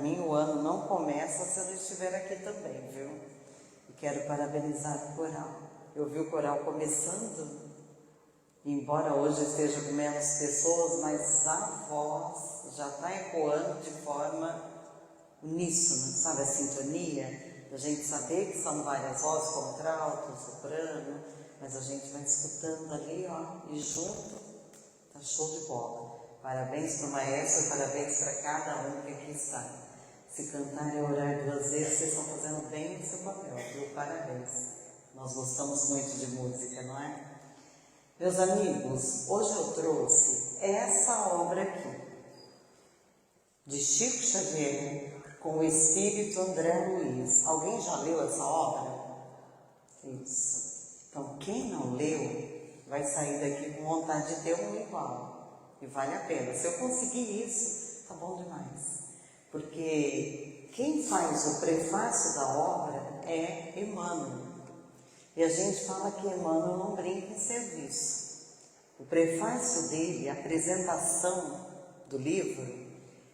mim o ano não começa se eu não estiver aqui também, viu? E quero parabenizar o coral. Eu vi o coral começando, embora hoje esteja com menos pessoas, mas a voz já está ecoando de forma uníssona, sabe, a sintonia? A gente saber que são várias vozes, contralto, soprano, mas a gente vai escutando ali, ó, e junto, tá show de bola. Parabéns para o maestro, parabéns para cada um que aqui está. Se cantar e orar 2 vezes, vocês estão fazendo bem o seu papel, viu? Parabéns. Nós gostamos muito de música, não é? Meus amigos, hoje eu trouxe essa obra aqui, de Chico Xavier, com o espírito André Luiz. Alguém já leu essa obra? Isso. Então, quem não leu, vai sair daqui com vontade de ter um igual. E vale a pena. Se eu conseguir isso, tá bom demais. Porque quem faz o prefácio da obra é Emmanuel. E a gente fala que Emmanuel não brinca em serviço. O prefácio dele, a apresentação do livro,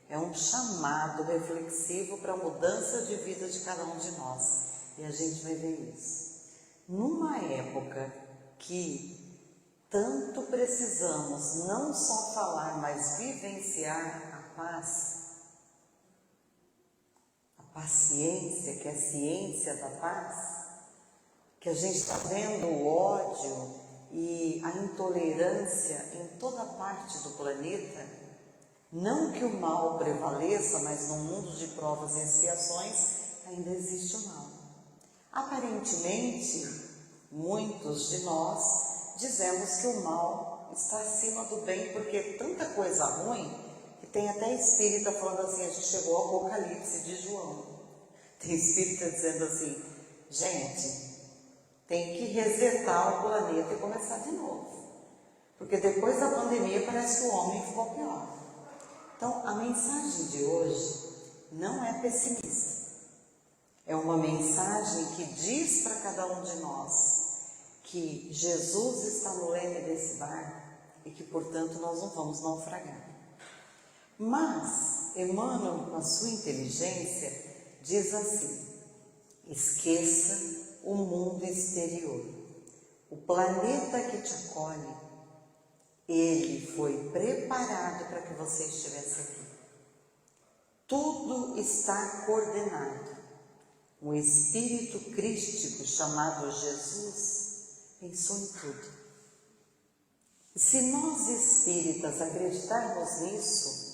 é um chamado reflexivo para a mudança de vida de cada um de nós. E a gente vai ver isso. Numa época que tanto precisamos não só falar, mas vivenciar a paz, a paciência, que é a ciência da paz, que a gente está vendo o ódio e a intolerância em toda parte do planeta. Não que o mal prevaleça, mas no mundo de provas e expiações ainda existe o mal. Aparentemente, muitos de nós dizemos que o mal está acima do bem, porque é tanta coisa ruim que tem até espírita falando assim, a gente chegou ao Apocalipse de João. Tem espírita dizendo assim, gente, tem que resetar o planeta e começar de novo. Porque depois da pandemia parece que o homem ficou pior. Então, a mensagem de hoje não é pessimista. É uma mensagem que diz para cada um de nós que Jesus está no leme desse barco e que, portanto, nós não vamos naufragar. Mas, Emmanuel, com a sua inteligência, diz assim, esqueça o mundo exterior. O planeta que te acolhe, ele foi preparado para que você estivesse aqui. Tudo está coordenado. Um espírito crístico chamado Jesus pensou em tudo. E se nós espíritas acreditarmos nisso,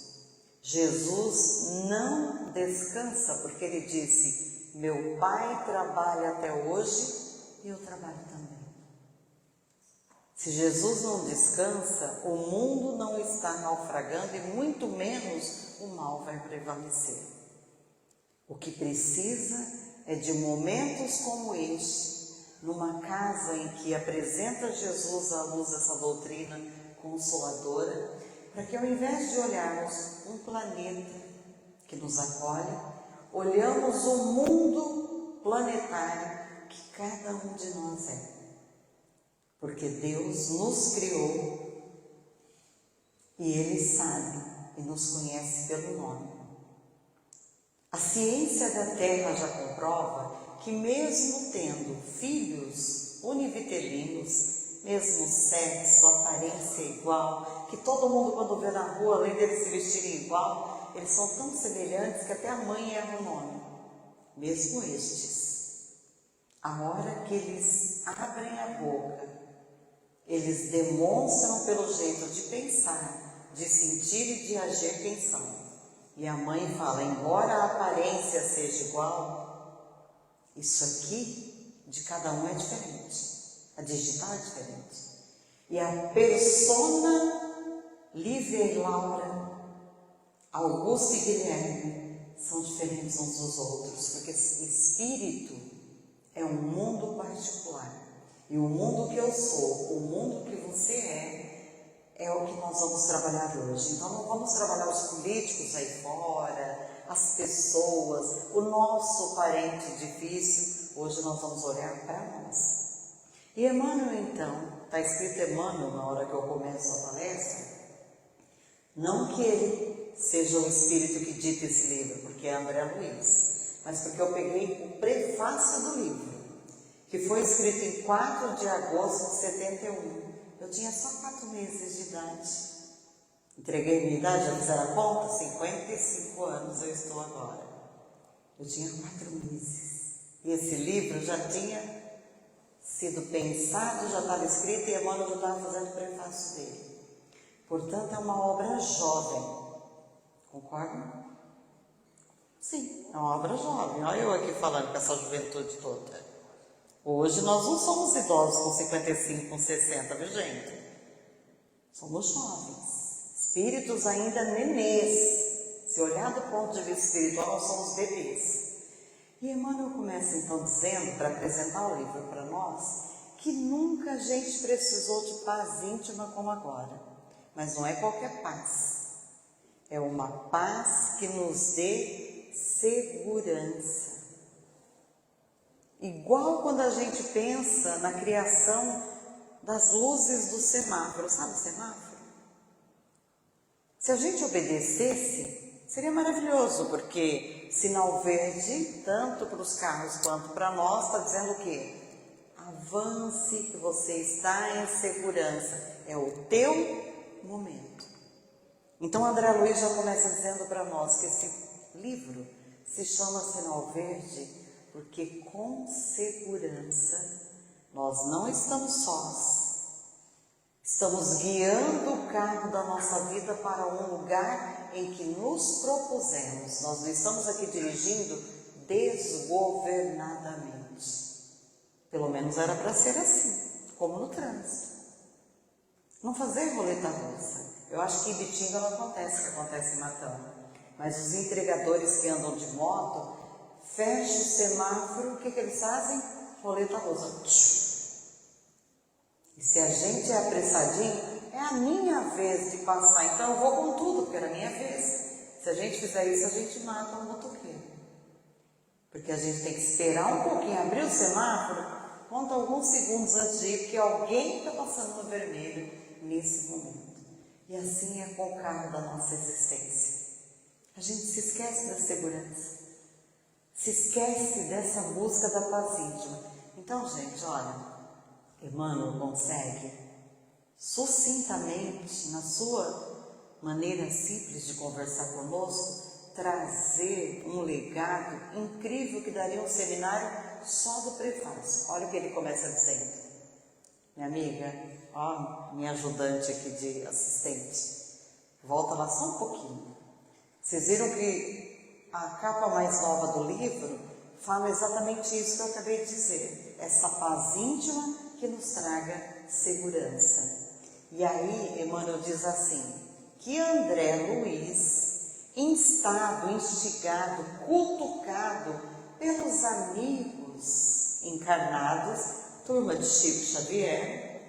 Jesus não descansa, porque ele disse, meu Pai trabalha até hoje e eu trabalho também. Se Jesus não descansa, o mundo não está naufragando e muito menos o mal vai prevalecer. O que precisa é de momentos como este, numa casa em que apresenta Jesus à luz dessa doutrina consoladora, para que ao invés de olharmos um planeta que nos acolhe, olhamos o mundo planetário que cada um de nós é. Porque Deus nos criou e Ele sabe e nos conhece pelo nome. A ciência da Terra já comprova que mesmo tendo filhos univitelinos, mesmo sexo, aparência igual, que todo mundo quando vê na rua, além deles se vestirem igual, eles são tão semelhantes que até a mãe erra o nome. Mesmo estes, a hora que eles abrem a boca, eles demonstram pelo jeito de pensar, de sentir e de agir quem são. E a mãe fala, embora a aparência seja igual, isso aqui de cada um é diferente. A digital é diferente. E a persona Lívia e Laura, Augusto e Guilherme são diferentes uns dos outros, porque espírito é um mundo particular. E o mundo que eu sou, o mundo que você é o que nós vamos trabalhar hoje. Então não vamos trabalhar os políticos aí fora, as pessoas, o nosso parente difícil. Hoje nós vamos olhar para nós. E Emmanuel então, está escrito Emmanuel na hora que eu começo a palestra, não que ele seja o Espírito que dita esse livro, porque é André Luiz, mas porque eu peguei o prefácio do livro, que foi escrito em 4 de agosto de 71. Eu tinha só 4 meses de idade. Entreguei minha idade, já fizeram a conta? 55 anos eu estou agora. Eu tinha 4 meses. E esse livro já tinha sido pensado, já estava escrito, e a Emmanuel já estava fazendo o prefácio dele. Portanto, é uma obra jovem. Concordam? Sim, é uma obra jovem. Olha eu aqui falando com essa juventude toda. Hoje nós não somos idosos com 55, com 60, viu gente? Somos jovens. Espíritos ainda nenês. Se olhar do ponto de vista espiritual, nós somos bebês. E Emmanuel começa então dizendo, para apresentar o livro para nós, que nunca a gente precisou de paz íntima como agora. Mas não é qualquer paz. É uma paz que nos dê segurança. Igual quando a gente pensa na criação das luzes do semáforo. Sabe o semáforo? Se a gente obedecesse, seria maravilhoso, porque sinal verde, tanto para os carros quanto para nós, está dizendo o quê? Avance, que você está em segurança. É o teu momento. Então André Luiz já começa dizendo para nós que esse livro se chama Sinal Verde, porque com segurança nós não estamos sós. Estamos guiando o carro da nossa vida para um lugar em que nos propusemos. Nós não estamos aqui dirigindo desgovernadamente. Pelo menos era para ser assim, como no trânsito. Não fazer roleta russa. Eu acho que em Bitinga não acontece o que acontece em Matão. Mas os entregadores que andam de moto, fecham o semáforo, o que eles fazem? Roleta russa. E se a gente é apressadinho, é a minha vez de passar, então eu vou com tudo, porque era a minha vez. Se a gente fizer isso, a gente mata um motoqueiro. Porque a gente tem que esperar um pouquinho, abrir o semáforo, conta alguns segundos antes de ir, porque alguém está passando no vermelho nesse momento. E assim é com o carro da nossa existência. A gente se esquece da segurança, se esquece dessa busca da paz íntima. Então, gente, olha, Emmanuel consegue sucintamente, na sua maneira simples de conversar conosco, trazer um legado incrível que daria um seminário só do prefácio. Olha o que ele começa dizendo. Minha amiga, ó, minha ajudante aqui de assistente, volta lá só um pouquinho. Vocês viram que a capa mais nova do livro fala exatamente isso que eu acabei de dizer. Essa paz íntima que nos traga segurança. E aí Emmanuel diz assim, que André Luiz, instado, instigado, cutucado pelos amigos encarnados, turma de Chico Xavier,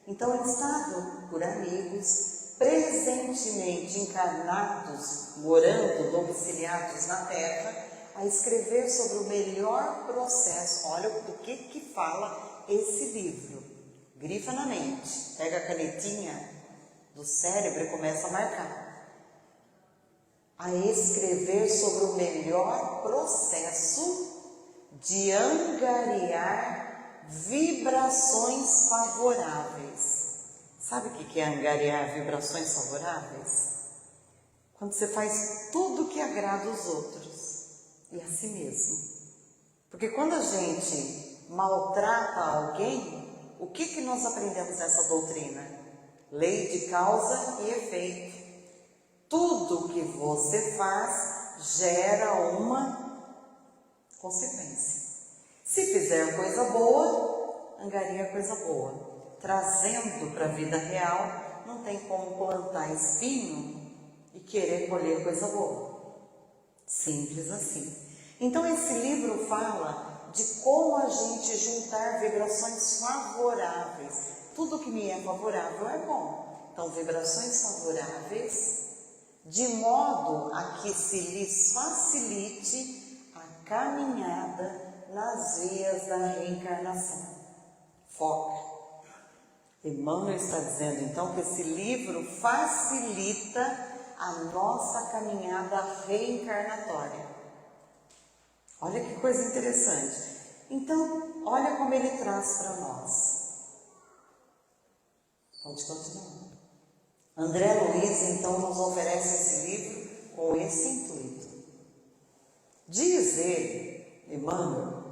então instado por amigos, presentemente encarnados, morando, domiciliados na Terra, a escrever sobre o melhor processo. Olha do que fala esse livro. Grifa na mente, pega a canetinha do cérebro e começa a marcar. A escrever sobre o melhor processo de angariar vibrações favoráveis. Sabe o que é angariar vibrações favoráveis? Quando você faz tudo que agrada os outros e a si mesmo. Porque quando a gente maltrata alguém, o que nós aprendemos nessa doutrina? Lei de causa e efeito. Tudo que você faz gera uma consequência. Se fizer coisa boa, angaria coisa boa. Trazendo para a vida real, não tem como plantar espinho e querer colher coisa boa. Simples assim. Então esse livro fala de como a gente juntar vibrações favoráveis. Tudo que me é favorável é bom. Então, vibrações favoráveis, de modo a que se lhes facilite a caminhada nas vias da reencarnação. Foca. Emmanuel está dizendo, então, que esse livro facilita a nossa caminhada reencarnatória. Olha que coisa interessante. Então, olha como ele traz para nós. Pode continuar. André Luiz, então, nos oferece esse livro com esse intuito. Diz ele, Emmanuel,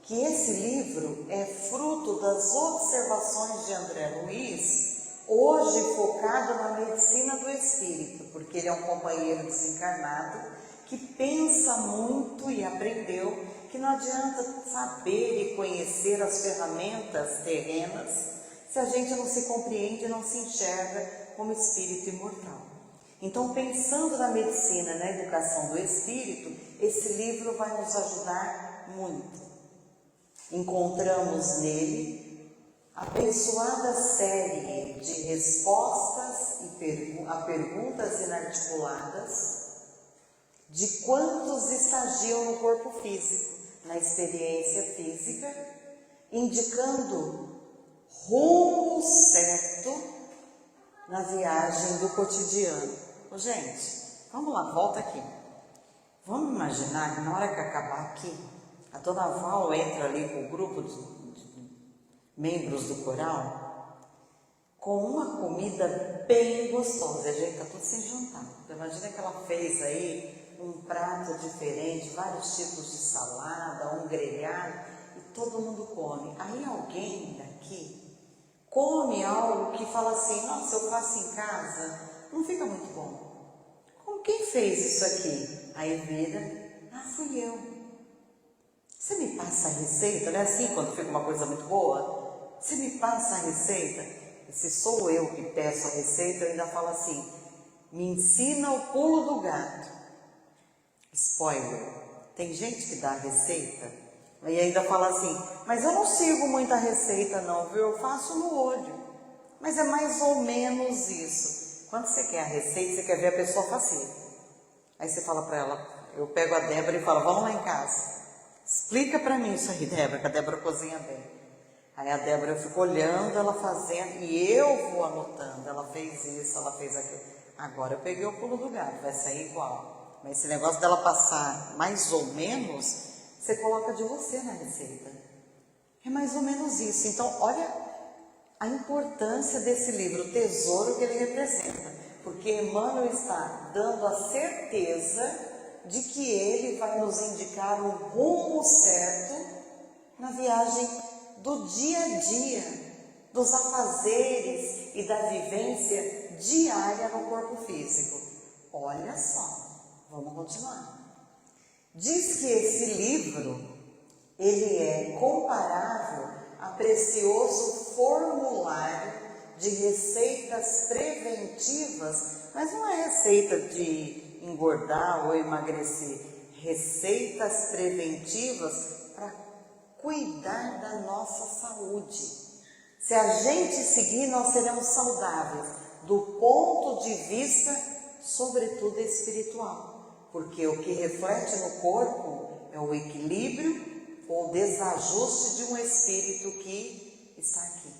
que esse livro é fruto das observações de André Luiz, hoje focado na medicina do espírito, porque ele é um companheiro desencarnado que pensa muito e aprendeu que não adianta saber e conhecer as ferramentas terrenas se a gente não se compreende e não se enxerga como espírito imortal. Então, pensando na medicina e na educação do espírito, esse livro vai nos ajudar muito. Encontramos nele a abençoada série de respostas a perguntas inarticuladas de quantos estagiam no corpo físico, na experiência física, indicando rumo certo na viagem do cotidiano. Ô, gente, vamos lá, volta aqui. Vamos imaginar que na hora que acabar aqui, a Dona Val entra ali com o grupo de membros do coral com uma comida bem gostosa. A gente está tudo sem jantar. Então, imagina que ela fez aí um prato diferente, vários tipos de salada, um grelhado, e todo mundo come. Aí alguém daqui come algo que fala assim, nossa, eu faço em casa, não fica muito bom. Como quem fez isso aqui? Aí vira, fui eu. Você me passa a receita? Não é assim quando fica uma coisa muito boa? Você me passa a receita? E se sou eu que peço a receita, eu ainda falo assim, me ensina o pulo do gato. Spoiler, tem gente que dá a receita e ainda fala assim, mas eu não sigo muita receita não, viu? Eu faço no olho. Mas é mais ou menos isso. Quando você quer a receita, você quer ver a pessoa fazer. Aí você fala para ela, eu pego a Débora e falo, vamos lá em casa. Explica para mim isso aí, Débora, que a Débora cozinha bem. Aí a Débora, eu fico olhando ela fazendo e eu vou anotando. Ela fez isso, ela fez aquilo. Agora eu peguei o pulo do gato, vai sair igual. Mas esse negócio dela passar mais ou menos, você coloca de você na receita. É mais ou menos isso. Então, olha a importância desse livro, o tesouro que ele representa. Porque Emmanuel está dando a certeza de que ele vai nos indicar um rumo certo na viagem do dia a dia, dos afazeres e da vivência diária no corpo físico. Olha só. Vamos continuar. Diz que esse livro, ele é comparável a precioso formulário de receitas preventivas, mas não é receita de engordar ou emagrecer, receitas preventivas para cuidar da nossa saúde. Se a gente seguir, nós seremos saudáveis, do ponto de vista, sobretudo, espiritual. Porque o que reflete no corpo é o equilíbrio ou desajuste de um espírito que está aqui.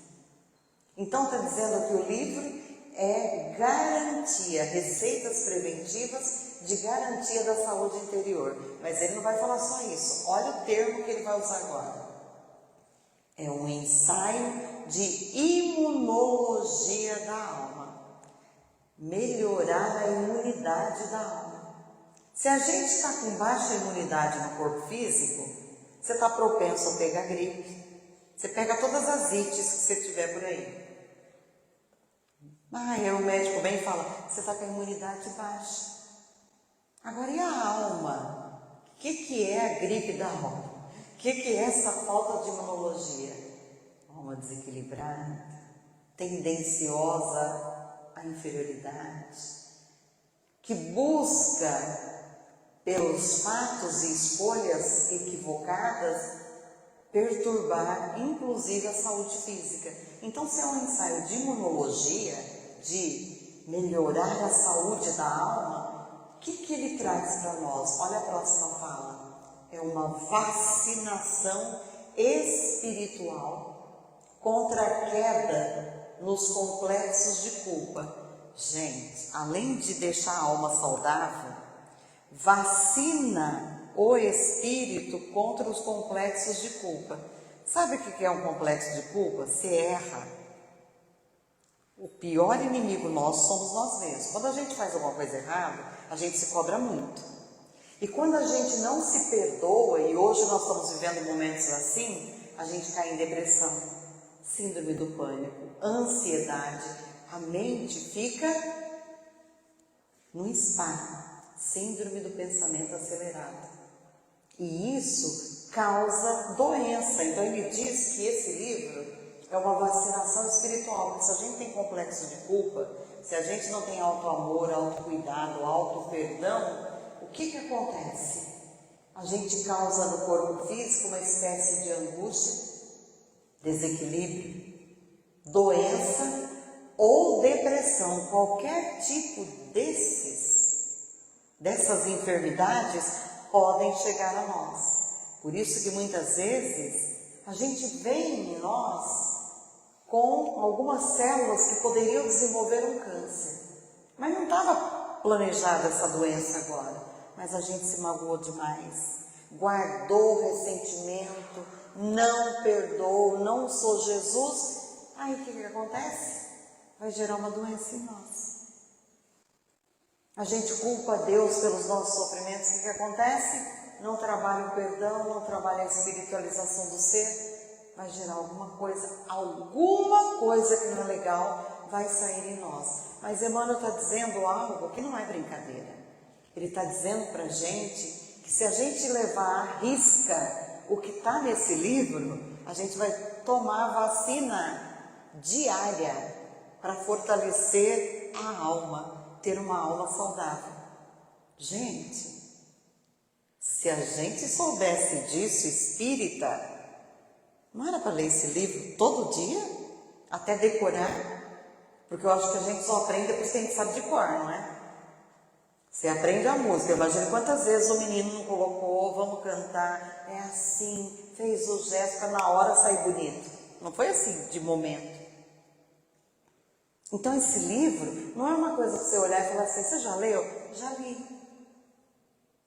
Então está dizendo que o livro é garantia, receitas preventivas de garantia da saúde interior. Mas ele não vai falar só isso. Olha o termo que ele vai usar agora. É um ensaio de imunologia da alma. Melhorar a imunidade da alma. Se a gente está com baixa imunidade no corpo físico, você está propenso a pegar gripe. Você pega todas as ites que você tiver por aí. Aí o médico vem e fala, você está com a imunidade baixa. Agora, e a alma? O que é a gripe da alma? O que é essa falta de imunologia? Alma desequilibrada, tendenciosa à inferioridade, que busca, pelos fatos e escolhas equivocadas, perturbar, inclusive, a saúde física. Então, se é um ensaio de imunologia, de melhorar a saúde da alma, o que ele traz para nós? Olha a próxima fala. É uma vacinação espiritual contra a queda nos complexos de culpa. gente, além de deixar a alma saudável, vacina o espírito contra os complexos de culpa. Sabe o que é um complexo de culpa? Você erra. O pior inimigo nosso somos nós mesmos. Quando a gente faz alguma coisa errada, a gente se cobra muito. E quando a gente não se perdoa, e hoje nós estamos vivendo momentos assim, a gente cai em depressão, síndrome do pânico, ansiedade. A mente fica no spa, síndrome do pensamento acelerado. E isso causa doença. Então ele diz que esse livro é uma vacinação espiritual, porque se a gente tem complexo de culpa, se a gente não tem auto-amor, auto-cuidado, auto-perdão, o que acontece? A gente causa no corpo físico uma espécie de angústia, desequilíbrio, doença ou depressão. Qualquer tipo dessas enfermidades podem chegar a nós. Por isso que muitas vezes a gente vê em nós com algumas células que poderiam desenvolver um câncer. Mas não estava planejada essa doença agora. Mas a gente se magoou demais, guardou ressentimento, não perdoou, não sou Jesus. Aí o que acontece? Vai gerar uma doença em nós. A gente culpa a Deus pelos nossos sofrimentos. O que acontece? Não trabalha o perdão, não trabalha a espiritualização do ser, vai gerar alguma coisa que não é legal vai sair em nós. Mas Emmanuel está dizendo algo que não é brincadeira. Ele está dizendo para a gente que se a gente levar à risca o que está nesse livro, a gente vai tomar vacina diária para fortalecer a alma, ter uma alma saudável. Gente, se a gente soubesse disso, espírita, não era para ler esse livro todo dia? Até decorar? Porque eu acho que a gente só aprende depois que a gente sabe de cor, não é? Você aprende a música, imagina quantas vezes o menino não colocou, vamos cantar, é assim, fez o gesto, para na hora sair bonito. Não foi assim, de momento. Então esse livro não é uma coisa que você olhar e falar assim, você já leu? Já li.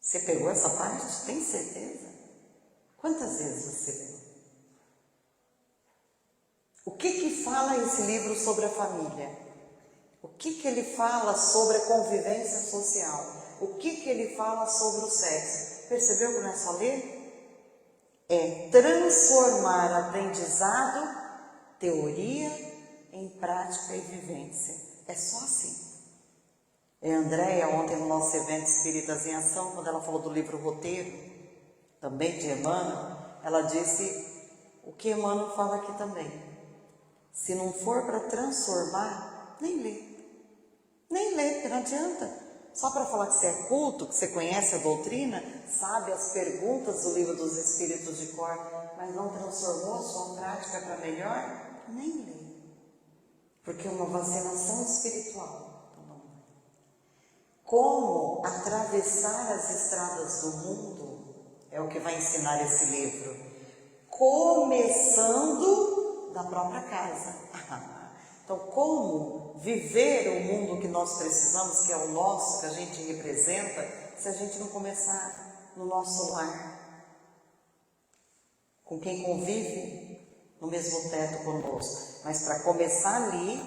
Você pegou essa parte? Tem certeza? Quantas vezes você leu? O que fala esse livro sobre a família? O que ele fala sobre a convivência social? O que ele fala sobre o sexo? Percebeu que não é só ler? É transformar aprendizado, teoria, em prática e vivência. É só assim. A Andréia, ontem no nosso evento Espíritas em Ação, quando ela falou do livro Roteiro, também de Emmanuel, ela disse o que Emmanuel fala aqui também. Se não for para transformar, nem lê. Nem lê, porque não adianta. Só para falar que você é culto, que você conhece a doutrina, sabe as perguntas do livro dos Espíritos de cor, mas não transformou a sua prática para melhor, nem lê. Porque é uma vacinação espiritual. Como atravessar as estradas do mundo é o que vai ensinar esse livro. Começando da própria casa. Então, como viver o mundo que nós precisamos, que é o nosso, que a gente representa, se a gente não começar no nosso lar, com quem convive no mesmo teto conosco. Mas para começar ali,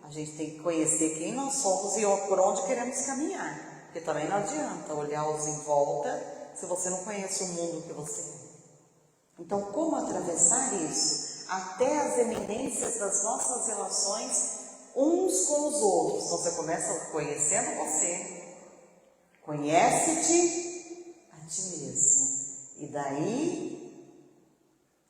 a gente tem que conhecer quem nós somos e por onde queremos caminhar. Porque também não adianta olhar os em volta se você não conhece o mundo que você é. Então, como atravessar isso? Até as eminências das nossas relações uns com os outros. Então, você começa conhecendo você. Conhece-te a ti mesmo. E daí,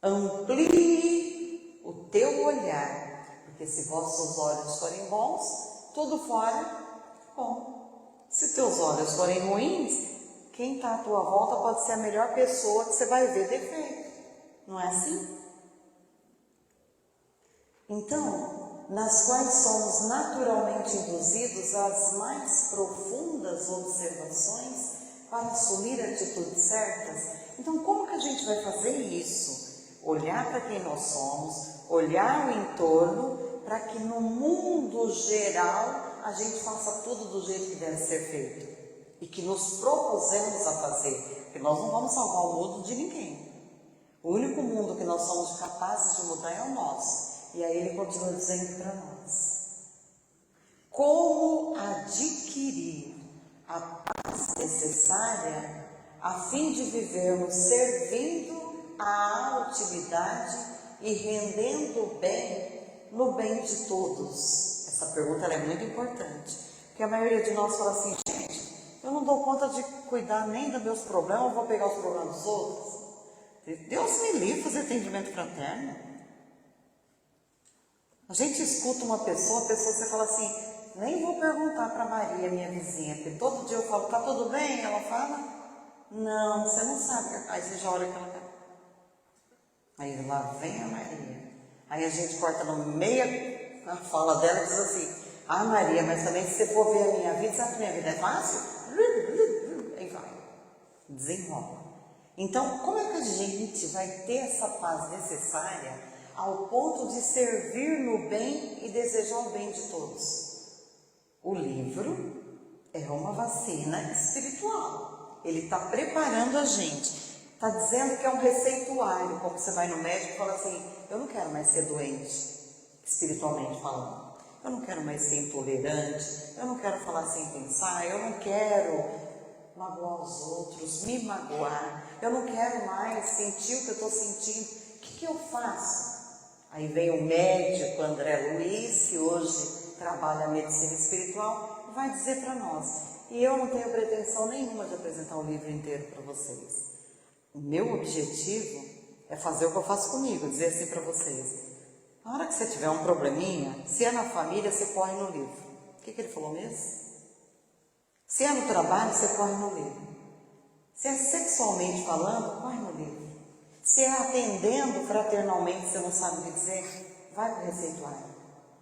amplie o teu olhar. Porque se vossos olhos forem bons, tudo fora bom. Se teus olhos forem ruins, quem está à tua volta pode ser a melhor pessoa que você vai ver defeito. Não é assim? Então, nas quais somos naturalmente induzidos às mais profundas observações para assumir atitudes certas. Então, como que a gente vai fazer isso? Olhar para quem nós somos, olhar o entorno, para que no mundo geral a gente faça tudo do jeito que deve ser feito e que nos propusemos a fazer, porque nós não vamos salvar o mundo de ninguém. O único mundo que nós somos capazes de mudar é o nosso. E aí ele continua dizendo para nós: como adquirir a paz necessária a fim de vivermos servindo à utilidade e rendendo bem no bem de todos? Essa pergunta ela é muito importante, porque a maioria de nós fala assim: gente, eu não dou conta de cuidar nem dos meus problemas, eu vou pegar os problemas dos outros. Deus me livre fazer atendimento fraterno. A gente escuta uma pessoa, a pessoa você fala assim: nem vou perguntar para Maria, minha vizinha, porque todo dia eu falo, tá tudo bem? Ela fala, não, você não sabe. Aí você já olha aquela cara. Aí lá vem a Maria. Aí a gente corta no meio a fala dela e diz assim: ah, Maria, mas também se você for ver a minha vida, sabe que minha vida é fácil? Aí vai, desenrola. Então, como é que a gente vai ter essa paz necessária ao ponto de servir no bem e desejar o bem de todos? O livro é uma vacina espiritual. Ele está preparando a gente. Está dizendo que é um receituário, como você vai no médico e fala assim: eu não quero mais ser doente, espiritualmente falando. Eu não quero mais ser intolerante, eu não quero falar sem pensar, eu não quero magoar os outros, me magoar, eu não quero mais sentir o que eu estou sentindo. O que eu faço? Aí vem o médico André Luiz, que hoje trabalha a medicina espiritual, e vai dizer para nós. E eu não tenho pretensão nenhuma de apresentar o livro inteiro para vocês. O meu objetivo é fazer o que eu faço comigo, dizer assim para vocês: na hora que você tiver um probleminha, se é na família, você corre no livro. O que ele falou mesmo? Se é no trabalho, você corre no livro. Se é sexualmente falando, corre no livro. Se é atendendo fraternalmente, você não sabe o que dizer, vai para o receituário.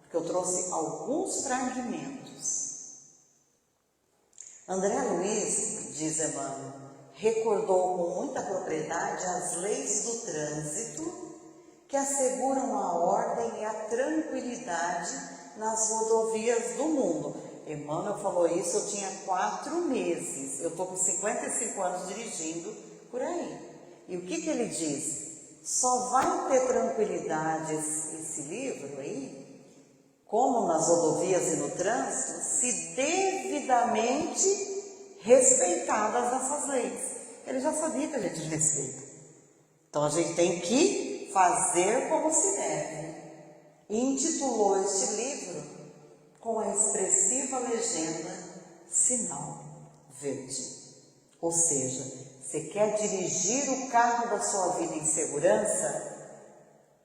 Porque eu trouxe alguns fragmentos. André Luiz, diz Emmanuel, recordou com muita propriedade as leis do trânsito que asseguram a ordem e a tranquilidade nas rodovias do mundo. Emmanuel falou isso, eu tinha 4 meses, eu estou com 55 anos dirigindo por aí. E o que ele diz? Só vai ter tranquilidade esse livro aí, como nas rodovias e no trânsito, se devidamente respeitadas essas leis. Ele já sabia que a gente respeita. Então a gente tem que fazer como se deve. E intitulou este livro com a expressiva legenda Sinal Verde. Ou seja, você quer dirigir o carro da sua vida em segurança?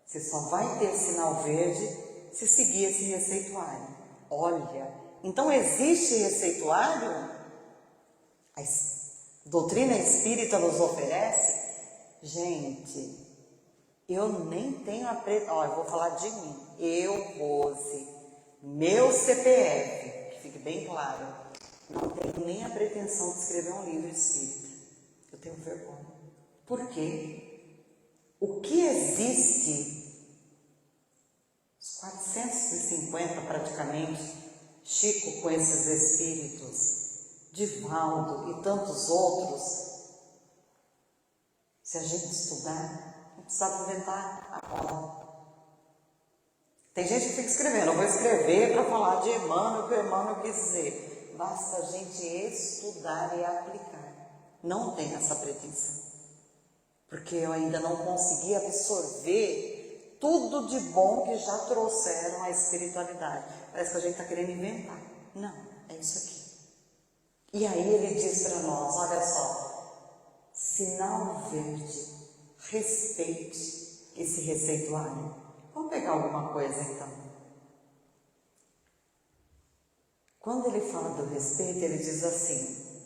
Você só vai ter sinal verde se seguir esse receituário. Olha, então existe receituário? A doutrina espírita nos oferece? Gente, eu nem tenho a eu vou falar de mim. Eu, Rose, meu CPF, que fique bem claro, não tenho nem a pretensão de escrever um livro espírita. Eu tenho vergonha. Por quê? O que existe, os 450 praticamente, Chico com esses espíritos, Divaldo e tantos outros, se a gente estudar, não precisa inventar a roda. Tem gente que fica escrevendo, eu vou escrever para falar de Emmanuel, o que o Emmanuel quis dizer. Basta a gente estudar e aplicar. Não tem essa pretensão. Porque eu ainda não consegui absorver tudo de bom que já trouxeram a espiritualidade. Parece que a gente está querendo inventar. Não, é isso aqui. E aí ele diz para nós, olha só, sinal verde, respeite esse receituário. Vamos pegar alguma coisa então. Quando ele fala do respeito, ele diz assim: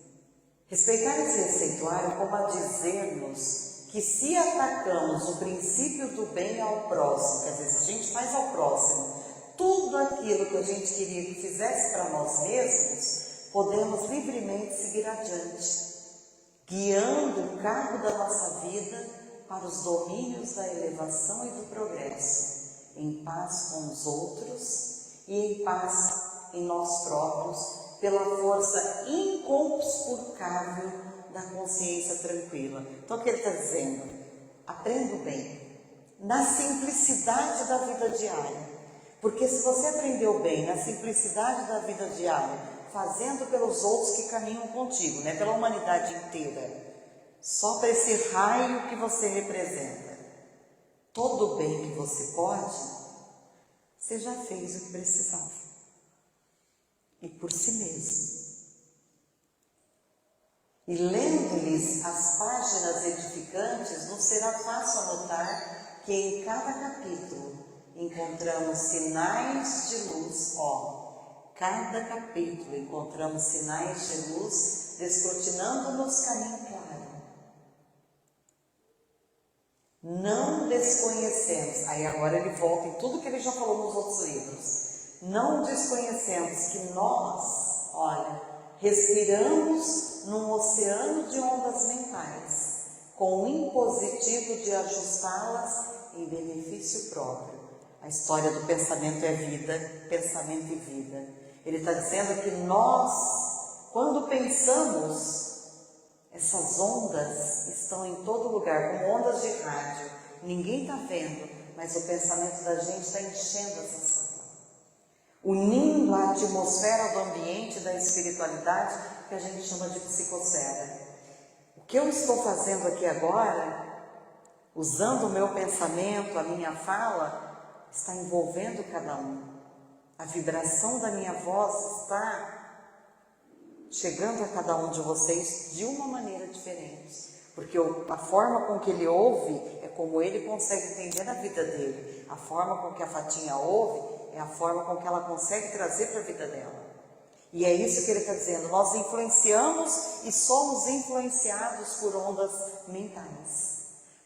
respeitar esse receituário como a dizer-nos que se atacamos o princípio do bem ao próximo, quer dizer, se a gente faz ao próximo tudo aquilo que a gente queria que fizesse para nós mesmos, podemos livremente seguir adiante, guiando o carro da nossa vida para os domínios da elevação e do progresso, em paz com os outros e em paz em nós próprios, pela força inconspurcável da consciência tranquila. Então o que ele está dizendo? Aprenda o bem, na simplicidade da vida diária. Porque se você aprendeu bem na simplicidade da vida diária, fazendo pelos outros que caminham contigo, né, pela humanidade inteira, só para esse raio que você representa, todo o bem que você pode, você já fez o que precisava. E por si mesmo. E lendo-lhes as páginas edificantes, nos será fácil notar que em cada capítulo encontramos sinais de luz, cada capítulo encontramos sinais de luz descortinando-nos caminho claro. Não desconhecemos, aí agora ele volta em tudo que ele já falou nos outros livros, não desconhecemos que nós, respiramos num oceano de ondas mentais, com o impositivo de ajustá-las em benefício próprio. A história do pensamento é vida, pensamento e vida. Ele está dizendo que nós, quando pensamos, essas ondas estão em todo lugar, como ondas de rádio. Ninguém está vendo, mas o pensamento da gente está enchendo essa sala. Unindo a atmosfera do ambiente da espiritualidade, que a gente chama de psicosfera. O que eu estou fazendo aqui agora, usando o meu pensamento, a minha fala, está envolvendo cada um. A vibração da minha voz está chegando a cada um de vocês de uma maneira diferente. Porque a forma com que ele ouve é como ele consegue entender a vida dele. A forma com que a Fatinha ouve é a forma com que ela consegue trazer para a vida dela. E é isso que ele está dizendo. Nós influenciamos e somos influenciados por ondas mentais.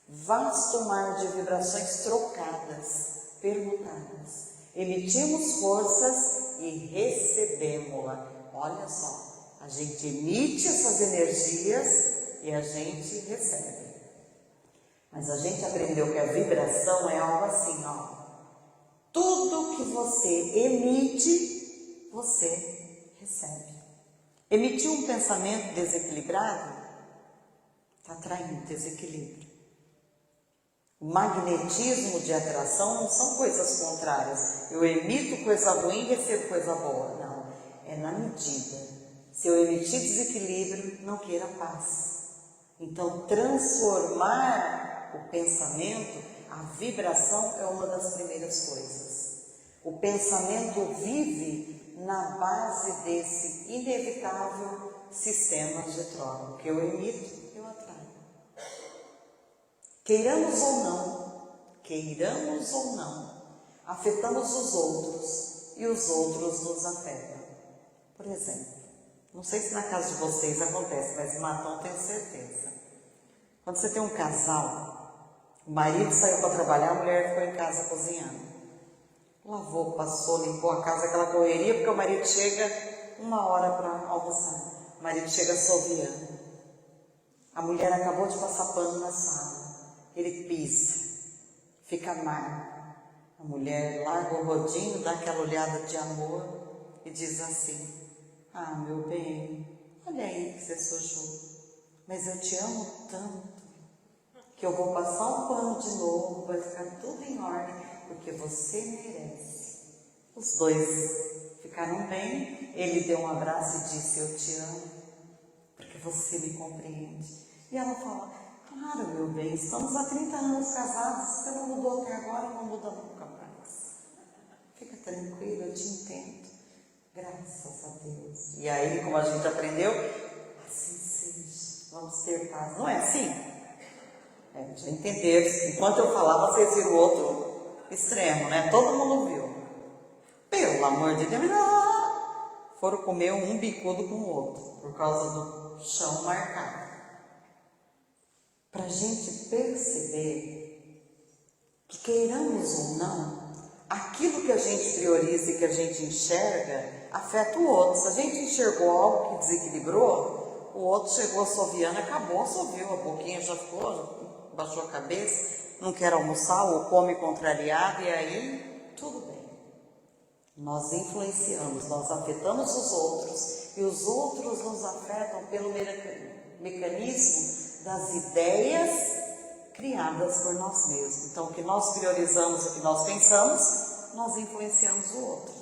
Vasto mar de vibrações trocadas, permutadas. Emitimos forças e recebemos-la. Olha só, a gente emite essas energias e a gente recebe. Mas a gente aprendeu que a vibração é algo assim, tudo que você emite, você recebe. Emitir um pensamento desequilibrado está atraindo desequilíbrio. O magnetismo de atração não são coisas contrárias. Eu emito coisa ruim e recebo coisa boa. Não, é na medida. Se eu emitir desequilíbrio, não queira paz. Então, transformar o pensamento, a vibração é uma das primeiras coisas. O pensamento vive na base desse inevitável sistema de troca. O que eu emito, eu atraio. Queiramos ou não, afetamos os outros e os outros nos afetam. Por exemplo, não sei se na casa de vocês acontece, mas em Matão tenho certeza. Quando você tem um casal, o marido saiu para trabalhar, a mulher ficou em casa cozinhando. Lavou, passou, limpou a casa, aquela correria, porque o marido chega 1 hora para almoçar. O marido chega assoviando. A mulher acabou de passar pano na sala. Ele pisa, fica amargo. A mulher larga o rodinho, dá aquela olhada de amor e diz assim: ah, meu bem, olha aí que você sujou, mas eu te amo tanto que eu vou passar um pano de novo, vai ficar tudo em ordem, porque você merece. Os dois ficaram bem, ele deu um abraço e disse: eu te amo, porque você me compreende. E ela fala: claro, meu bem, estamos há 30 anos casados, você não mudou até agora, não muda nunca mais. Fica tranquilo, eu te entendo. Graças a Deus. E aí, como a gente aprendeu, assim seja, vamos ter paz. Não é assim? Já entenderam. Enquanto eu falava, vocês viram o outro extremo, né? Todo mundo viu. Pelo amor de Deus, foram comer um bicudo com o outro, por causa do chão marcado. Para a gente perceber que, queiramos ou não, aquilo que a gente prioriza e que a gente enxerga afeta o outro. Se a gente enxergou algo que desequilibrou, o outro chegou assoviando, acabou, assoviou, a boquinha já ficou, baixou a cabeça, não quer almoçar ou come contrariado, e aí tudo bem. Nós influenciamos, nós afetamos os outros e os outros nos afetam pelo mecanismo das ideias criadas por nós mesmos. Então, o que nós priorizamos, o que nós pensamos, nós influenciamos o outro,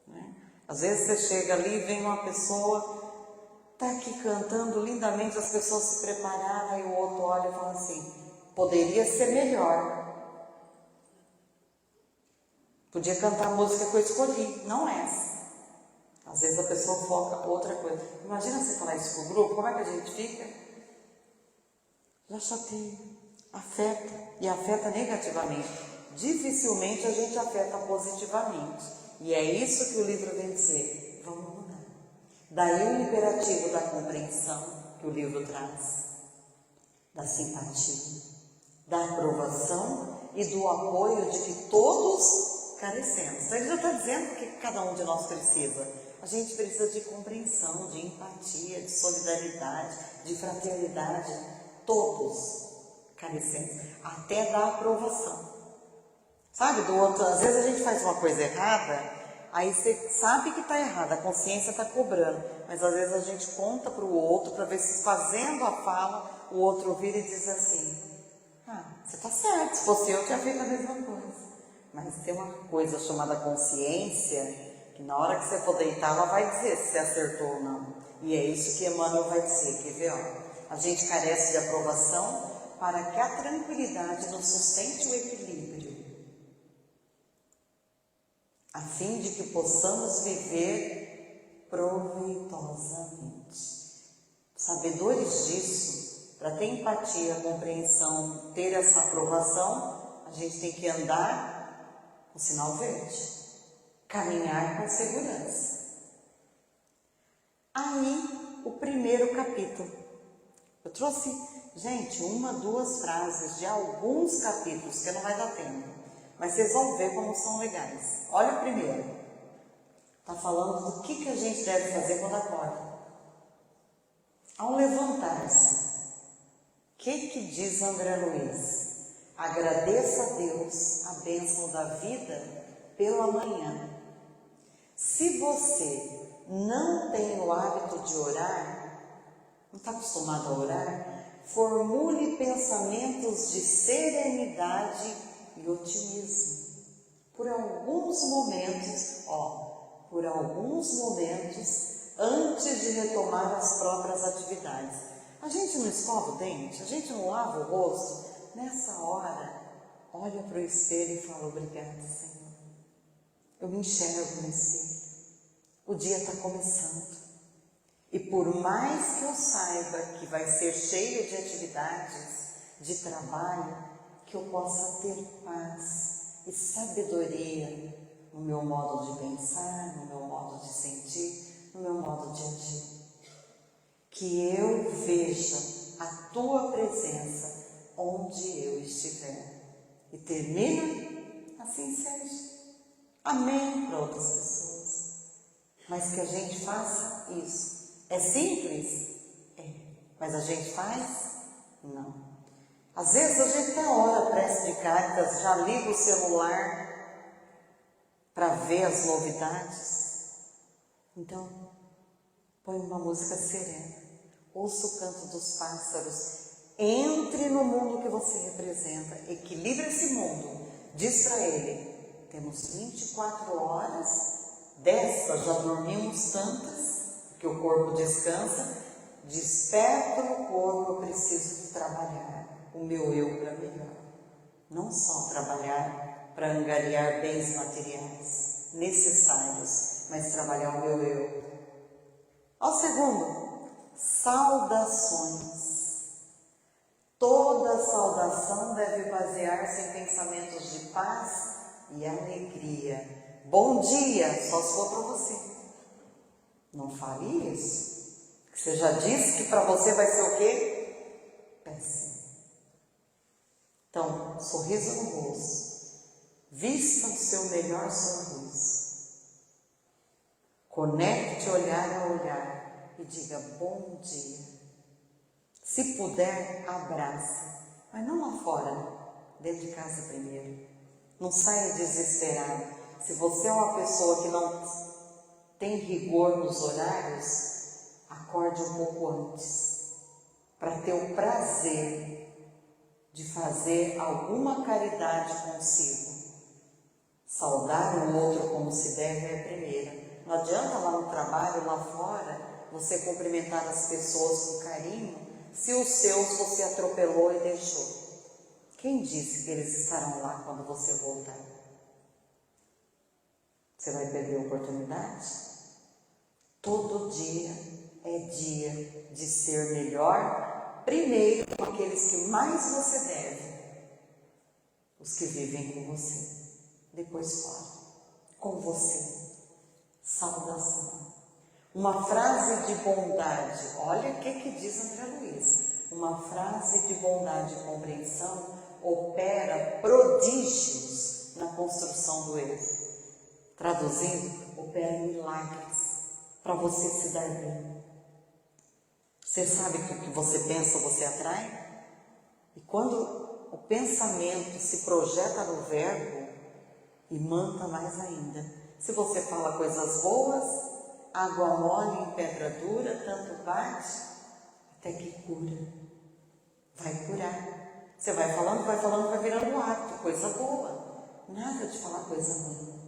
né? Às vezes você chega ali, vem uma pessoa, está aqui cantando lindamente, as pessoas se prepararam, aí o outro olha e fala assim, poderia ser melhor. Podia cantar a música que eu escolhi, não essa. Às vezes a pessoa foca outra coisa. Imagina você falar isso pro grupo, como é que a gente fica? Já chateia, afeta, e afeta negativamente. Dificilmente a gente afeta positivamente. E é isso que o livro vem dizer, vamos mudar. Daí o imperativo da compreensão que o livro traz, da simpatia, da aprovação e do apoio de que todos carecemos. Então ele já está dizendo que cada um de nós precisa. A gente precisa de compreensão, de empatia, de solidariedade, de fraternidade. Todos carecemos, até da aprovação. Sabe, do outro, às vezes a gente faz uma coisa errada, aí você sabe que está errada, a consciência está cobrando, mas às vezes a gente conta para o outro, para ver se fazendo a fala, o outro vira e diz assim, você está certo, se fosse eu tinha feito a mesma coisa. Mas tem uma coisa chamada consciência, que na hora que você for deitar, ela vai dizer se você acertou ou não. E é isso que Emmanuel vai dizer, quer ver? A gente carece de aprovação para que a tranquilidade nos sustente o equilíbrio, a fim de que possamos viver proveitosamente. Sabedores disso, para ter empatia, compreensão, ter essa aprovação, a gente tem que andar com sinal verde, caminhar com segurança. Aí, o primeiro capítulo. Eu trouxe, gente, 1, 2 frases de alguns capítulos, que não vai dar tempo, mas vocês vão ver como são legais. Olha o primeiro. Está falando do que a gente deve fazer quando acorda. Ao levantar-se, o que diz André Luiz? Agradeça a Deus a bênção da vida pela manhã. Se você não tem o hábito de orar, não está acostumado a orar, formule pensamentos de serenidade e otimismo. Por alguns momentos, antes de retomar as próprias atividades. A gente não escova o dente, a gente não lava o rosto. Nessa hora, olha para o espelho e fala, obrigada, Senhor. Eu me enxergo no espelho. O dia está começando. E por mais que eu saiba que vai ser cheio de atividades, de trabalho, que eu possa ter paz e sabedoria no meu modo de pensar, no meu modo de sentir, no meu modo de agir. Que eu veja a Tua presença onde eu estiver. E termina, assim seja. Amém para outras pessoas. Mas que a gente faça isso. É simples? É. Mas a gente faz? Não. Às vezes a gente até ora prece de cartas, já liga o celular para ver as novidades. Então, põe uma música serena. Ouça o canto dos pássaros. Entre no mundo que você representa, equilibre esse mundo, diz para ele, temos 24 horas, dessas já dormimos tantas, porque o corpo descansa, desperta o corpo, eu preciso trabalhar o meu eu para melhor. Não só trabalhar para angariar bens materiais necessários, mas trabalhar o meu eu. Ao segundo, saudações. Toda saudação deve basear-se em pensamentos de paz e alegria. Bom dia, só se for para você. Não fale isso. Você já disse que para você vai ser o quê? Péssimo. Então, sorriso no rosto. Vista o seu melhor sorriso. Conecte olhar a olhar e diga bom dia. Se puder, abrace, mas não lá fora, dentro de casa primeiro. Não saia desesperado. Se você é uma pessoa que não tem rigor nos horários, acorde um pouco antes, para ter o prazer de fazer alguma caridade consigo. Saudar o outro como se deve é a primeira. Não adianta lá no trabalho, lá fora, você cumprimentar as pessoas com carinho, se os seus você atropelou e deixou. Quem disse que eles estarão lá quando você voltar? Você vai perder a oportunidade? Todo dia é dia de ser melhor, primeiro com aqueles que mais você deve, os que vivem com você, depois fora, com você. Saudação. Uma frase de bondade, olha o que diz André Luiz, uma frase de bondade e compreensão opera prodígios na construção do êxito. Traduzindo, opera milagres para você se dar bem. Você sabe que o que você pensa, você atrai? E quando o pensamento se projeta no verbo, imanta mais ainda. Se você fala coisas boas, água mole em pedra dura, tanto bate, até que cura. Vai curar. Você vai falando, vai virando hábito, coisa boa. Nada de falar coisa ruim.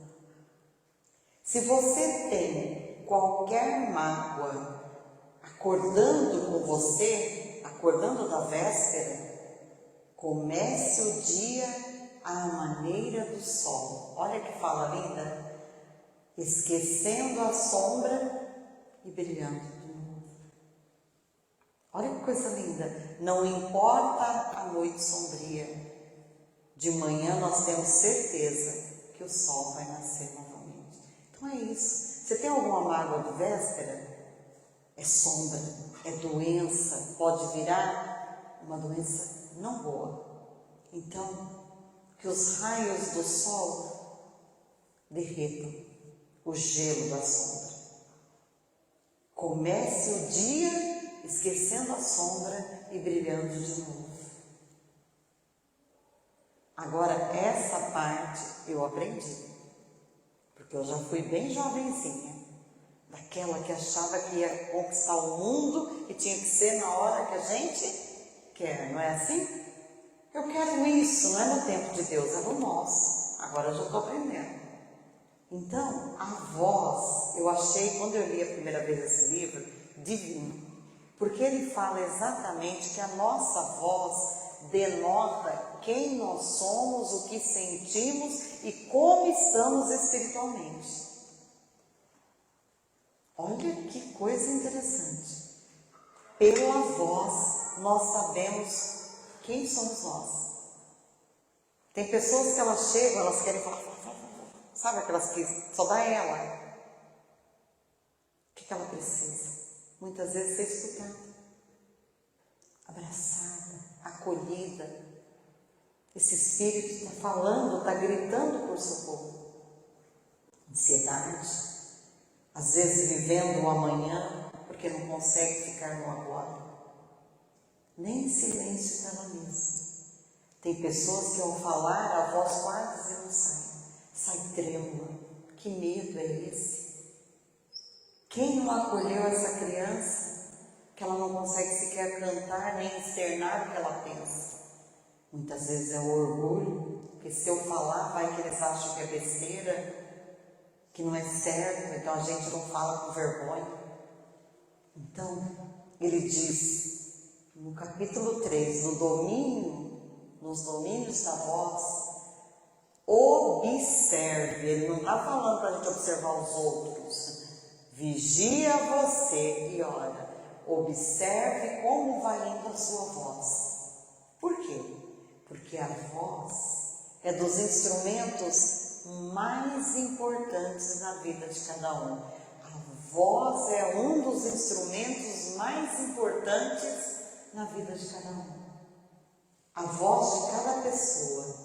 Se você tem qualquer mágoa acordando com você, acordando da véspera, comece o dia à maneira do sol. Olha que fala linda. Esquecendo a sombra e brilhando de novo. Olha que coisa linda. Não importa a noite sombria. De manhã nós temos certeza que o sol vai nascer novamente. Então é isso. Você tem alguma mágoa de véspera? É sombra, é doença, pode virar uma doença não boa. Então, que os raios do sol derretam o gelo da sombra. Comece o dia esquecendo a sombra e brilhando de novo. Agora, essa parte eu aprendi, porque eu já fui bem jovenzinha, daquela que achava que ia conquistar o mundo e tinha que ser na hora que a gente quer, não é assim? Eu quero isso, não é no tempo de Deus, é no nosso. Agora eu já estou aprendendo. Então, a voz, eu achei, quando eu li a primeira vez esse livro, divino, porque ele fala exatamente que a nossa voz denota quem nós somos, o que sentimos e como estamos espiritualmente. Olha que coisa interessante. Pela voz, nós sabemos quem somos nós. Tem pessoas que elas chegam, elas querem falar. Sabe aquelas que só dá ela? O que ela precisa? Muitas vezes ser escutada, abraçada, acolhida. Esse espírito está falando, está gritando por socorro. Ansiedade, às vezes vivendo o amanhã, porque não consegue ficar no agora. Nem em silêncio ela mesma. Tem pessoas que ao falar a voz quase não sai. Sai trêmula. Que medo é esse? Quem não acolheu essa criança que ela não consegue sequer cantar nem externar o que ela pensa? Muitas vezes é o orgulho, porque se eu falar vai que eles acham que é besteira, que não é certo, então a gente não fala com vergonha. Então, ele diz no capítulo 3, nos domínios da voz, observe, ele não está falando para a gente observar os outros, vigia você e ora, observe como vai indo a sua voz. Por quê? Porque a voz é dos instrumentos mais importantes na vida de cada um. A voz é um dos instrumentos mais importantes na vida de cada um. A voz de cada pessoa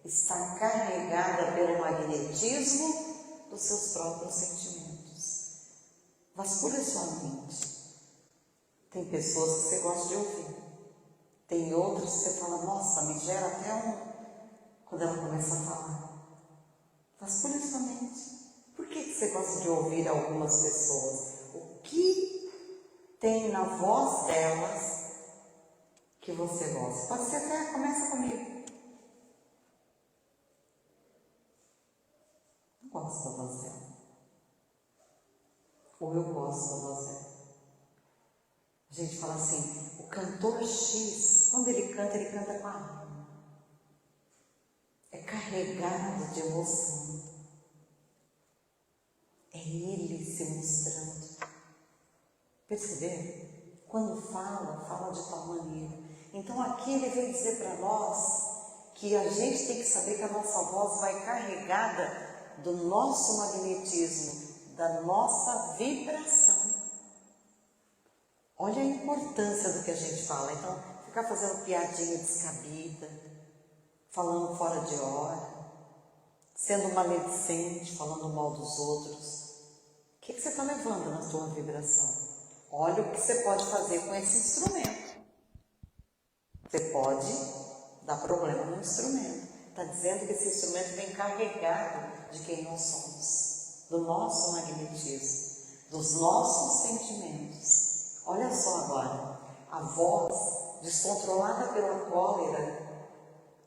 está carregada pelo magnetismo dos seus próprios sentimentos. Vasculhe sua mente. Tem pessoas que você gosta de ouvir. Tem outras que você fala, nossa, me gera até quando ela começa a falar. Vasculhe sua mente. Por que você gosta de ouvir algumas pessoas? O que tem na voz delas que você gosta? Pode ser até, começa comigo. Eu gosto da voz dela. Ou eu gosto da voz dela. A gente fala assim, o cantor X, quando ele canta com a alma. É carregado de emoção. É ele se mostrando. Perceberam? Quando fala de tal maneira. Então aqui ele vem dizer para nós que a gente tem que saber que a nossa voz vai carregada do nosso magnetismo, da nossa vibração. Olha a importância do que a gente fala. Então, ficar fazendo piadinha descabida, falando fora de hora, sendo maledicente, falando mal dos outros. O que você está levando na sua vibração? Olha o que você pode fazer com esse instrumento. Você pode dar problema no instrumento. Está dizendo que esse instrumento vem carregado de quem nós somos, do nosso magnetismo, dos nossos sentimentos. Olha só agora, a voz descontrolada pela cólera,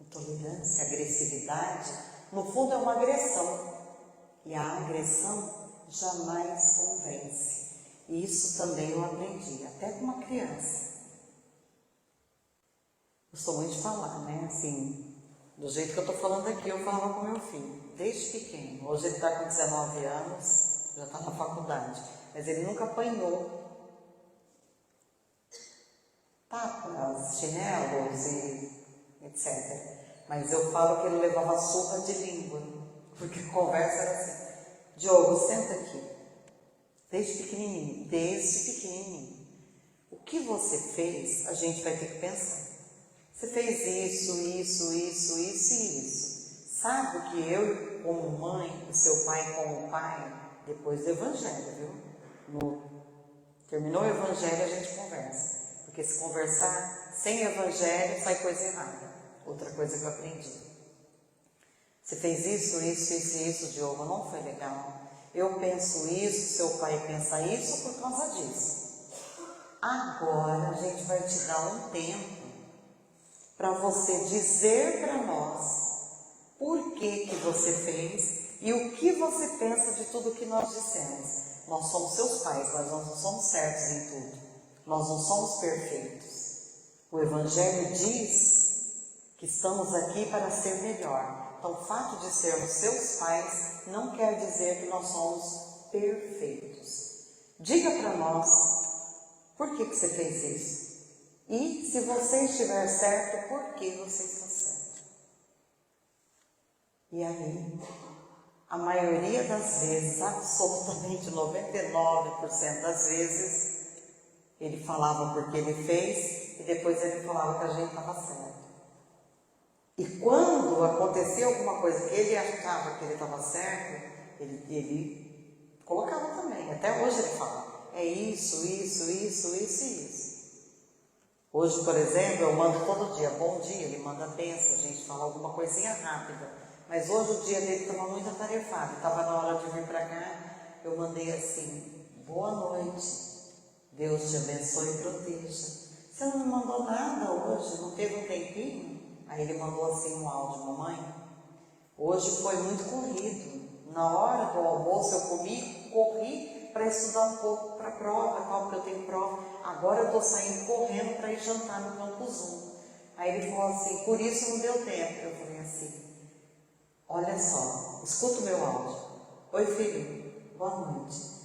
intolerância, agressividade, no fundo é uma agressão. E a agressão jamais convence. E isso também eu aprendi, até com uma criança. Eu sou muito de falar, né? Assim, do jeito que eu estou falando aqui, eu falava com meu filho, desde pequeno. Hoje ele está com 19 anos, já está na faculdade. Mas ele nunca apanhou. Tapas, chinelos e etc. Mas eu falo que ele levava surra de língua, porque a conversa era assim. Diogo, senta aqui. Desde pequenininho. O que você fez, a gente vai ter que pensar. Você fez isso. Sabe que eu, como mãe, e seu pai como pai, depois do evangelho, viu? Terminou o evangelho, a gente conversa. Porque se conversar sem evangelho, sai coisa errada. Outra coisa que eu aprendi. Você fez isso, Diogo, não foi legal. Eu penso isso, seu pai pensa isso por causa disso. Agora a gente vai te dar um tempo para você dizer para nós por que você fez e o que você pensa de tudo que nós dissemos. Nós somos seus pais, mas nós não somos certos em tudo. Nós não somos perfeitos. O Evangelho diz que estamos aqui para ser melhor. Então, o fato de sermos seus pais não quer dizer que nós somos perfeitos. Diga para nós por que você fez isso. E, se você estiver certo, por que você está certo? E aí, a maioria das vezes, absolutamente 99% das vezes, ele falava porque ele fez e depois ele falava que a gente estava certo. E quando acontecia alguma coisa que ele achava que ele estava certo, ele colocava também. Até hoje ele fala, é isso. Hoje, por exemplo, eu mando todo dia, bom dia, ele manda bênção, a gente fala alguma coisinha rápida. Mas hoje o dia dele estava muito atarefado, estava na hora de vir para cá, eu mandei assim, boa noite, Deus te abençoe e proteja. Você não me mandou nada hoje, não teve um tempinho? Aí ele mandou assim um áudio, mamãe, hoje foi muito corrido, na hora do almoço eu corri para estudar um pouco para a prova, porque eu tenho prova, agora eu estou saindo correndo para ir jantar no Campo Zoom. Aí ele falou assim, por isso não deu tempo. Eu falei assim, olha só, escuta o meu áudio. Oi filho, boa noite.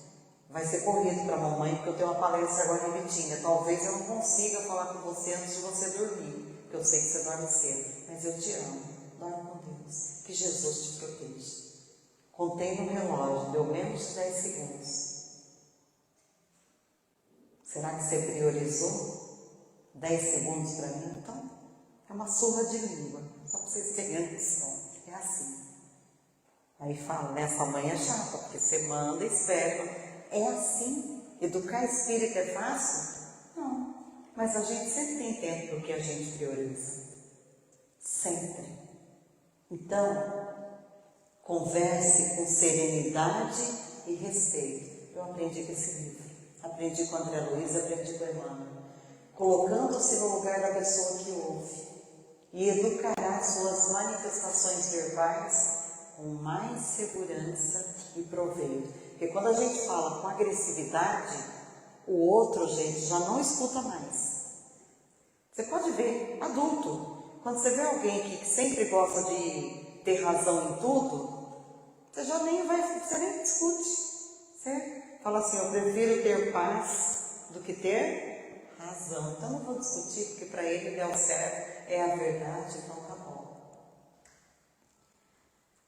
Vai ser corrido para a mamãe, porque eu tenho uma palestra agora em Bitinga. Talvez eu não consiga falar com você antes de você dormir, porque eu sei que você dorme cedo. Mas eu te amo, dorme com Deus. Que Jesus te proteja. Contei no relógio, deu menos de 10 segundos. Será que você priorizou 10 segundos para mim? Então, é uma surra de língua, só para vocês terem noção. É assim. Aí fala, nessa mãe é chata, porque você manda e espera. É assim. Educar espírita é fácil? Não. Mas a gente sempre tem tempo para o que a gente prioriza. Sempre. Então, Converse com serenidade e respeito. Eu aprendi com esse livro. Aprendi com André Luiz, aprendi com Emmanuel. Colocando-se no lugar da pessoa que ouve. E educará suas manifestações verbais com mais segurança e proveito. Porque quando a gente fala com agressividade, o outro, gente, já não escuta mais. Você pode ver, adulto, quando você vê alguém que sempre gosta de ter razão em tudo, você já nem discute. Você fala assim, eu prefiro ter paz do que ter razão. Então não vou discutir, porque para ele é o certo, é a verdade, então tá bom.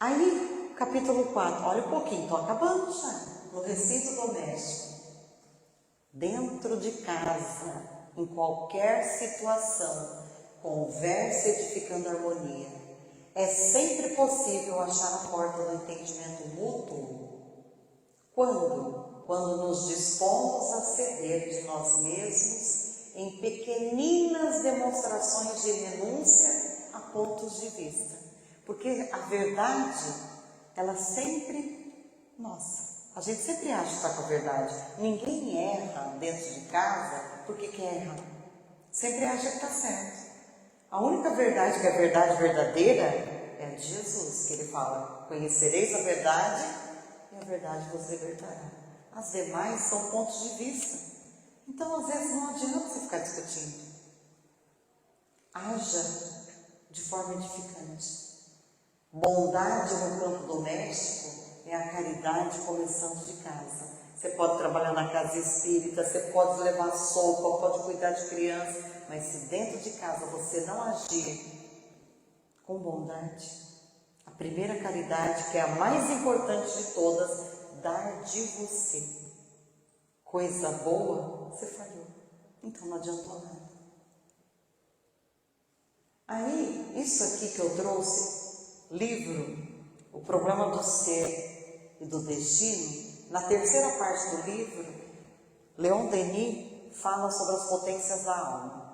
Aí, capítulo 4, olha um pouquinho, estou acabando já. No recinto doméstico, dentro de casa, em qualquer situação, converse edificando harmonia. É sempre possível achar a porta do entendimento mútuo. Quando? Quando nos dispomos a ceder de nós mesmos em pequeninas demonstrações de renúncia a pontos de vista. Porque a verdade, ela sempre, a gente sempre acha que está com a verdade. Ninguém erra dentro de casa porque quer errar. Sempre acha que está certo. A única verdade que é a verdade verdadeira é a de Jesus, que ele fala, conhecereis a verdade e a verdade vos libertará. As demais são pontos de vista. Então, às vezes, não adianta você ficar discutindo. Haja de forma edificante. Bondade no campo doméstico é a caridade começando de casa. Você pode trabalhar na casa espírita, você pode levar sopa, pode cuidar de criança, mas se dentro de casa você não agir com bondade, a primeira caridade, que é a mais importante de todas, dar de você. Coisa boa, você falhou. Então não adiantou nada. Aí, isso aqui que eu trouxe, livro, O Problema do Ser e do Destino, na terceira parte do livro, Leon Denis fala sobre as potências da alma.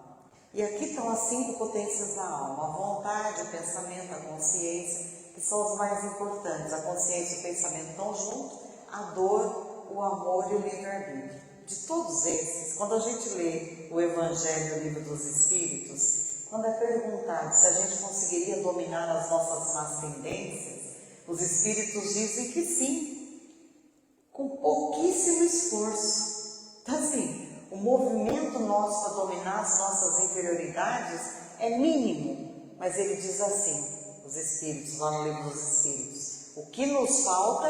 E aqui estão as 5 potências da alma: a vontade, o pensamento, a consciência, que são os mais importantes. A consciência e o pensamento estão juntos, a dor, o amor e o livre-arbítrio. De todos esses, quando a gente lê o Evangelho, o Livro dos Espíritos, quando é perguntado se a gente conseguiria dominar as nossas más tendências, os Espíritos dizem que sim, com pouquíssimo esforço. Então assim, o movimento nosso para dominar as nossas inferioridades é mínimo, mas ele diz assim, os Espíritos, lá no Livro dos Espíritos, o que nos falta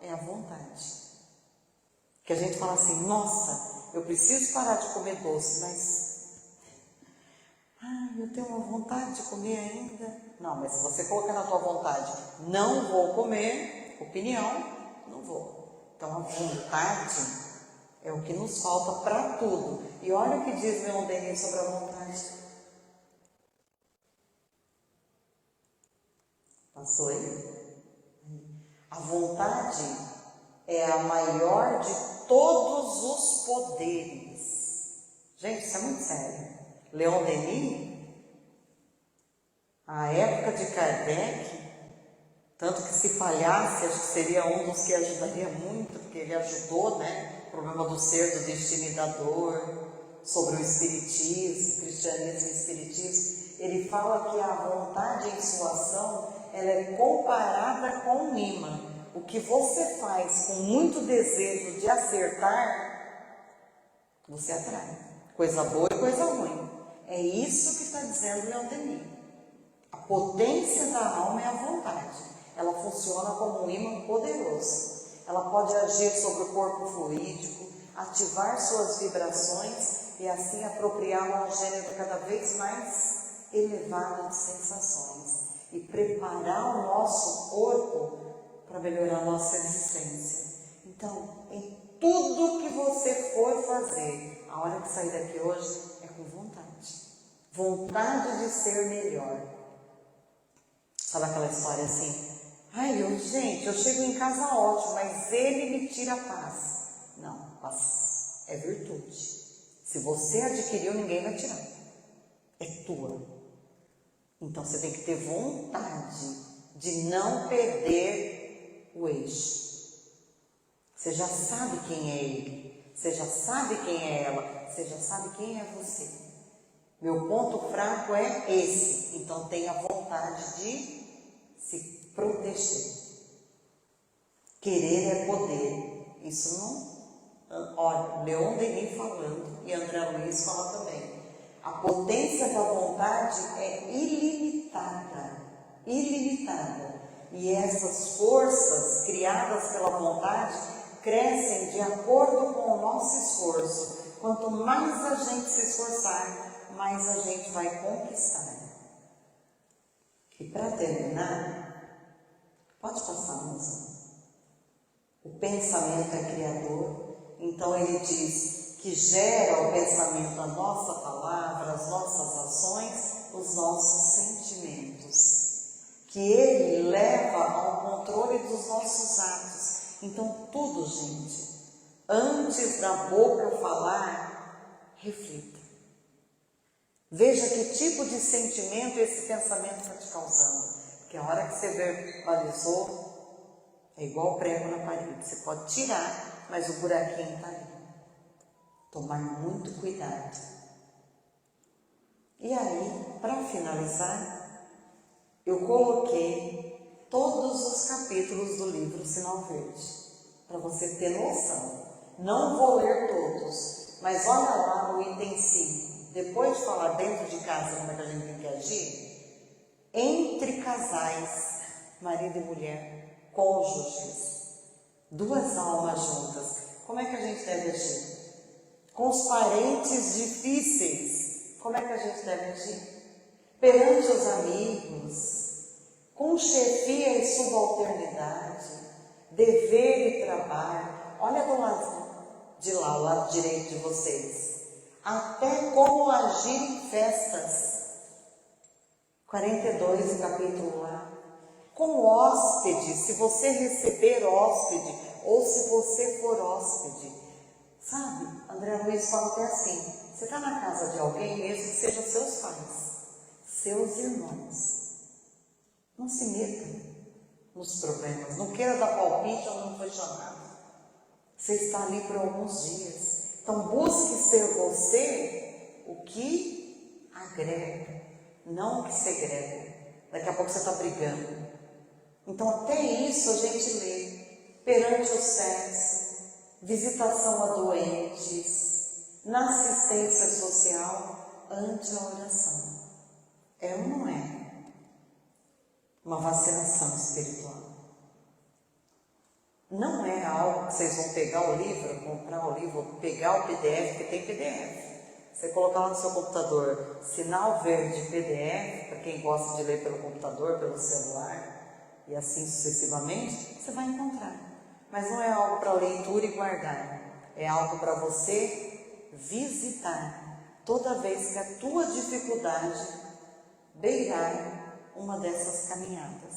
é a vontade. Que a gente fala assim, nossa, eu preciso parar de comer doce, mas eu tenho uma vontade de comer ainda. Não, mas se você colocar na tua vontade, não vou comer, opinião, não vou. Então a vontade é o que nos falta para tudo. E olha o que diz Leon Denis sobre a vontade. Passou aí? A vontade é a maior de todos os poderes. Gente, isso é muito sério. Leon Denis, a época de Kardec, tanto que se falhasse, acho que seria um dos que ajudaria muito, porque ele ajudou, né? O problema do ser, do destino e da dor, sobre o espiritismo, cristianismo e espiritismo. Ele fala que a vontade em sua ação, ela é comparada com um imã. O que você faz com muito desejo de acertar, você atrai. Coisa boa e coisa ruim. É isso que está dizendo Leon Denis. A potência da alma é a vontade. Ela funciona como um imã poderoso. Ela pode agir sobre o corpo fluídico, ativar suas vibrações e assim apropriá-la a um gênero cada vez mais elevado de sensações e preparar o nosso corpo para melhorar a nossa existência. Então, em tudo que você for fazer, a hora que sair daqui hoje é com vontade. Vontade de ser melhor. Sabe aquela história assim? Gente, eu chego em casa ótimo, mas ele me tira a paz. Não, paz é virtude. Se você adquiriu, ninguém vai tirar. É tua. Então você tem que ter vontade de não perder o eixo. Você já sabe quem é ele, você já sabe quem é ela, você já sabe quem é você. Meu ponto fraco é esse, então tenha vontade de se proteger. Querer é poder. Isso não... Olha, Leon Denis falando, e André Luiz fala também. A potência da vontade é ilimitada. Ilimitada. E essas forças criadas pela vontade crescem de acordo com o nosso esforço. Quanto mais a gente se esforçar, mais a gente vai conquistar. E para terminar, pode passar a música. O pensamento é criador, então ele diz que gera o pensamento a nossa palavra, as nossas ações, os nossos sentimentos. Que ele leva ao controle dos nossos atos. Então tudo, gente, antes da boca falar, reflita. Veja que tipo de sentimento esse pensamento está te causando. Porque a hora que você verbalizou, é igual prego na parede. Você pode tirar, mas o buraquinho está ali. Tomar muito cuidado. E aí, para finalizar, eu coloquei todos os capítulos do livro Sinal Verde, para você ter noção. Não vou ler todos, mas olha lá o item 5. Depois de falar dentro de casa como é que a gente tem que agir, entre casais, marido e mulher, cônjuges, duas almas juntas, como é que a gente deve agir? Com os parentes difíceis, como é que a gente deve agir? Perante os amigos, com chefia e subalternidade, dever e trabalho. Olha do lado de lá, o lado direito de vocês. Até como agir em festas. 42, capítulo lá. Como hóspede, se você receber hóspede, ou se você for hóspede. Sabe, André Luiz fala que é assim. Você está na casa de alguém, mesmo que sejam seus pais, seus irmãos. Não se meta nos problemas. Não queira dar palpite ou não foi chamado. Você está ali por alguns dias. Então busque ser você o que agrega, não o que segrega. Daqui a pouco você está brigando. Então até isso a gente lê. Perante o sexo, visitação a doentes, na assistência social, ante a oração. É ou não é? Uma vacinação espiritual. Não é algo que vocês vão pegar o livro, comprar o livro, pegar o PDF, porque tem PDF. Você colocar lá no seu computador, Sinal Verde PDF, para quem gosta de ler pelo computador, pelo celular, e assim sucessivamente, você vai encontrar. Mas não é algo para leitura e guardar. É algo para você visitar toda vez que a tua dificuldade beirar uma dessas caminhadas.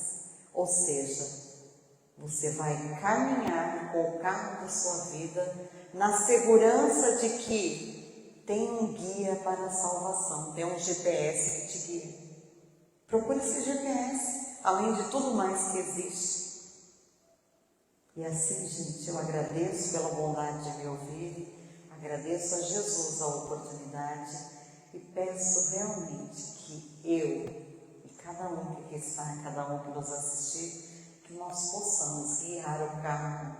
Ou seja, você vai caminhar com o carro da sua vida na segurança de que tem um guia para a salvação, tem um GPS que te guia. Procure esse GPS, além de tudo mais que existe. E assim, gente, eu agradeço pela bondade de me ouvir, agradeço a Jesus a oportunidade e peço realmente que eu e cada um que aqui está, cada um que nos assistir, que nós possamos guiar o carro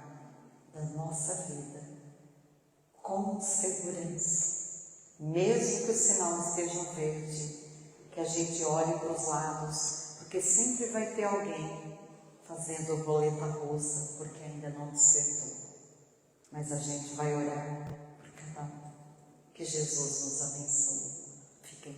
da nossa vida com segurança, mesmo que o sinal esteja verde, que a gente olhe para os lados, porque sempre vai ter alguém fazendo boleta russa, porque ainda não despertou. Mas a gente vai orar por cada um. Que Jesus nos abençoe. Fiquem